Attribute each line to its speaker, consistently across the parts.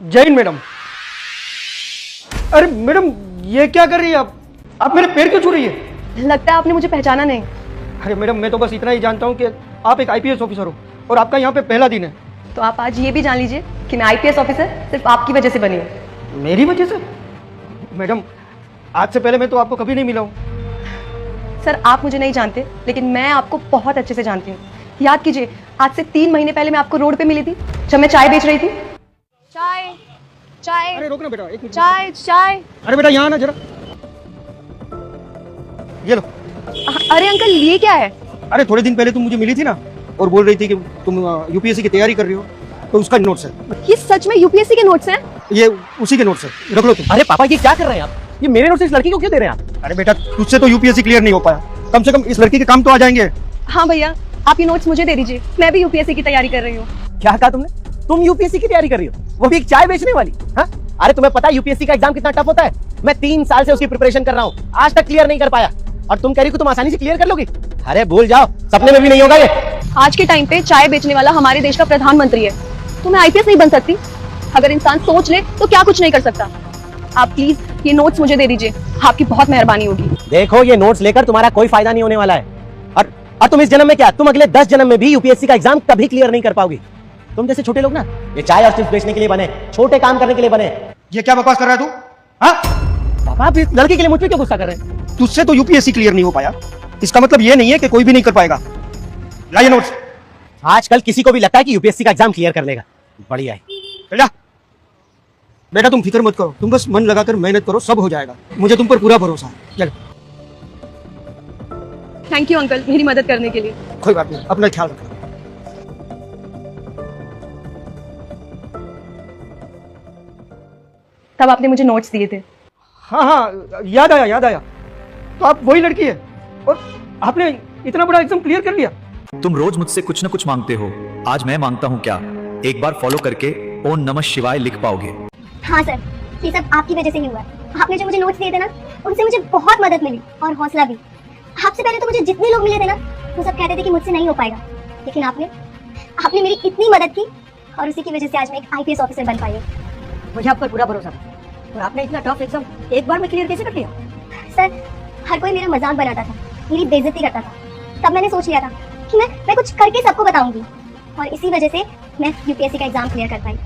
Speaker 1: जय हिंद मैडम। अरे मैडम ये क्या कर रही है आप मेरे पैर क्यों छू रही है?
Speaker 2: लगता है आपने मुझे पहचाना नहीं।
Speaker 1: अरे मैडम मैं तो बस इतना ही जानता हूँ कि आप एक आईपीएस ऑफिसर हो और आपका यहाँ पे पहला दिन है।
Speaker 2: तो आप आज ये भी जान लीजिए कि मैं आईपीएस ऑफिसर सिर्फ आपकी वजह से बनी हूँ।
Speaker 1: मेरी वजह से? मैडम आज से पहले मैं तो आपको कभी नहीं मिला हूँ।
Speaker 2: सर आप मुझे नहीं जानते लेकिन मैं आपको बहुत अच्छे से जानती हूँ। याद कीजिए आज से 3 महीने पहले मैं आपको रोड पे मिली थी जब मैं चाय बेच रही थी।
Speaker 3: चाय चाय
Speaker 1: अरे रोकना बेटा, एक मिनट।
Speaker 3: चाय चाय।
Speaker 1: अरे बेटा यहाँ ना जरा, ये लो।
Speaker 2: अरे अंकल ये क्या है?
Speaker 1: अरे थोड़े दिन पहले तुम मुझे मिली थी ना और बोल रही थी कि तुम यूपीएससी की तैयारी कर रही हो, तो उसका नोट्स है।
Speaker 2: ये सच में यूपीएससी के नोट्स हैं?
Speaker 1: ये उसी के नोट्स है, रख लो तुम।
Speaker 4: अरे पापा ये क्या कर रहे हैं आप? ये मेरे नोट्स इस लड़की को क्यों दे रहे हैं आप?
Speaker 1: अरे बेटा तुझसे तो यूपीएससी क्लियर नहीं हो पाया, कम से कम इस लड़की के काम तो आ जाएंगे।
Speaker 2: हाँ भैया आप ये नोट्स मुझे दे दीजिए, मैं भी यूपीएससी की तैयारी कर रही हूँ।
Speaker 4: क्या कहा तुमने? तुम यूपीएससी की तैयारी कर रही हो, वो भी एक चाय बेचने वाली? हाँ? अरे तुम्हें पता है यूपीएससी का एग्जाम कितना टफ होता है? मैं 3 साल से उसकी प्रिपरेशन कर रहा हूँ, आज तक क्लियर नहीं कर पाया और तुम कह रही हो तुम आसानी से क्लियर कर लोगी? अरे भूल जाओ, सपने में भी नहीं होगा ये।
Speaker 2: आज के टाइम पे चाय बेचने वाला हमारे देश का प्रधानमंत्री है, तो मैं आईपीएस नहीं बन सकती? अगर इंसान सोच ले तो क्या कुछ नहीं कर सकता। आप प्लीज ये नोट्स मुझे दे दीजिए, आपकी बहुत मेहरबानी होगी।
Speaker 4: देखो ये नोट्स लेकर तुम्हारा कोई फायदा नहीं होने वाला है और तुम इस जन्म में क्या, तुम अगले 10 जन्म में भी यूपीएससी का एग्जाम कभी क्लियर नहीं कर पाओगी। तुम जैसे छोटे लोग ना ये चाय और चिप्स बेचने के लिए बने, छोटे काम करने के लिए बने।
Speaker 1: ये क्या बकवास कर रहा है तू? हाँ
Speaker 4: पापा आप इस लड़की के लिए मुझ पे क्यों गुस्सा कर रहे हैं?
Speaker 1: तुझसे तो यूपीएससी क्लियर नहीं हो पाया, इसका मतलब ये नहीं है कि कोई भी नहीं कर पाएगा। लाइए नोट्स।
Speaker 4: आजकल किसी को भी लगता है कि यूपीएससी का एग्जाम क्लियर कर लेगा। बढ़िया है।
Speaker 1: बेटा बेटा तुम फिक्र मत करो, तुम बस मन लगाकर मेहनत करो, सब हो जाएगा। मुझे तुम पर पूरा भरोसा है। चल
Speaker 2: थैंक यू अंकल मेरी मदद करने के लिए।
Speaker 1: कोई बात नहीं, अपना ख्याल रखना।
Speaker 2: तब आपने मुझे नोट्स दिए थे।
Speaker 1: हाँ याद आया। तो आप वही लड़की है और आपने इतना बड़ा एग्जाम क्लियर कर लिया।
Speaker 5: तुम रोज मुझसे कुछ न कुछ मांगते हो, आज मैं मांगता हूँ क्या? एक बार फॉलो करके ओम नमः शिवाय लिख पाओगे?
Speaker 6: हाँ सर, ये सब आपकी वजह से ही हुआ है। आपने जो मुझे नोट्स दिए थे ना, उनसे मुझे बहुत मदद मिली और हौसला भी। आपसे पहले तो मुझे जितने लोग मिले थे ना, वो सब कहते थे कि मुझसे नहीं हो पाएगा, लेकिन आपने मेरी इतनी मदद की और उसी की वजह से आज मैं एक आईपीएस ऑफिसर बन पाई हूँ।
Speaker 7: मुझे आप पर पूरा भरोसा था और आपने इतना टफ एग्जाम एक बार में क्लियर कैसे कर लिया?
Speaker 6: सर हर कोई मेरा मजाक बनाता था, मेरी बेइज्जती करता था, तब मैंने सोच लिया था कि मैं कुछ करके सबको बताऊंगी और इसी वजह से मैं यूपीएससी का एग्जाम क्लियर कर पाई।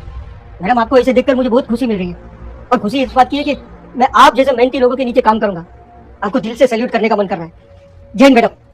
Speaker 7: मैडम आपको ऐसे देखकर मुझे बहुत खुशी मिल रही है और खुशी इस बात की है कि मैं आप जैसे मेहनती लोगों के नीचे काम करूंगा। आपको दिल से सैल्यूट करने का मन कर रहा है। जय हिंद मैडम।